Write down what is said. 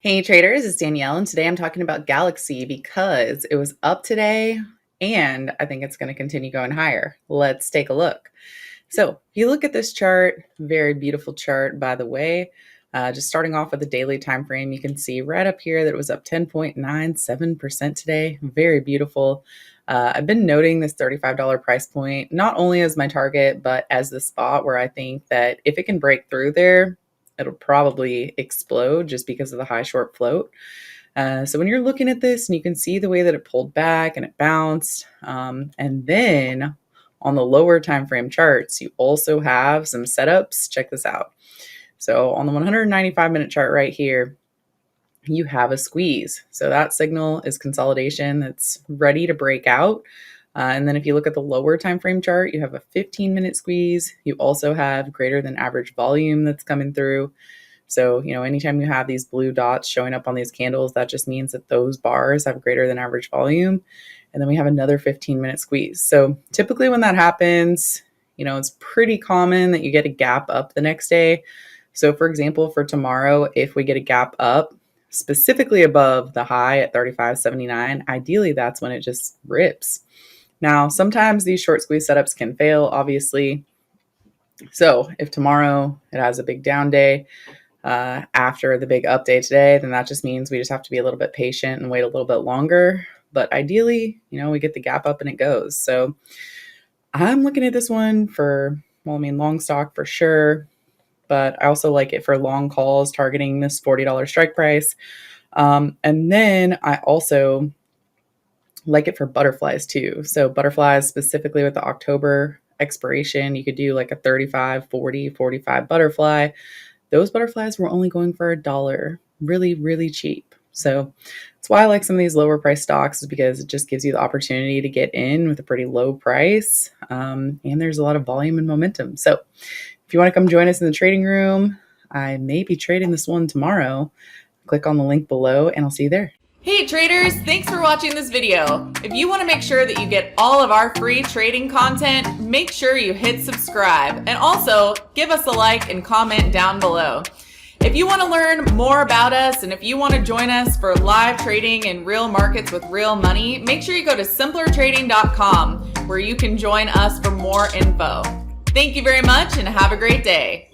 Hey traders, it's Danielle, and today I'm talking about GLXY because it was up today and I think it's going to continue going higher. Let's take a look. So, if you look at this chart, very beautiful chart, by the way. Just starting off with the daily time frame, you can see right up here that it was up 10.97% today. Very beautiful. I've been noting this $35 price point not only as my target, but as the spot where I think that if it can break through there, it'll probably explode just because of the high short float. So when you're looking at this and you can see the way that it pulled back and it bounced, and then on the lower time frame charts, you also have some setups. Check this out. So on the 195-minute chart right here, you have a squeeze. So that signal is consolidation that's ready to break out. And then if you look at the lower time frame chart, you have a 15-minute squeeze. You also have greater than average volume that's coming through. So, anytime you have these blue dots showing up on these candles, that just means that those bars have greater than average volume. And then we have another 15-minute squeeze. So typically when that happens, it's pretty common that you get a gap up the next day. So for example, for tomorrow, if we get a gap up, specifically above the high at 35.79, ideally that's when it just rips. Now, sometimes these short squeeze setups can fail, obviously. So if tomorrow it has a big down day after the big up day today, then that just means we just have to be a little bit patient and wait a little bit longer. But ideally, we get the gap up and it goes. So I'm looking at this one for, long stock for sure. But I also like it for long calls targeting this $40 strike price. And then I also like it for butterflies too. So butterflies specifically with the October expiration, you could do like a 35, 40, 45 butterfly. Those butterflies were only going for $1, really, really cheap. So that's why I like some of these lower price stocks, is because it just gives you the opportunity to get in with a pretty low price. And there's a lot of volume and momentum. So if you want to come join us in the trading room, I may be trading this one tomorrow. Click on the link below and I'll see you there. Hey traders, thanks for watching this video. If you want to make sure that you get all of our free trading content, make sure you hit subscribe and also give us a like and comment down below. If you want to learn more about us and if you want to join us for live trading in real markets with real money, make sure you go to simplertrading.com where you can join us for more info. Thank you very much and have a great day.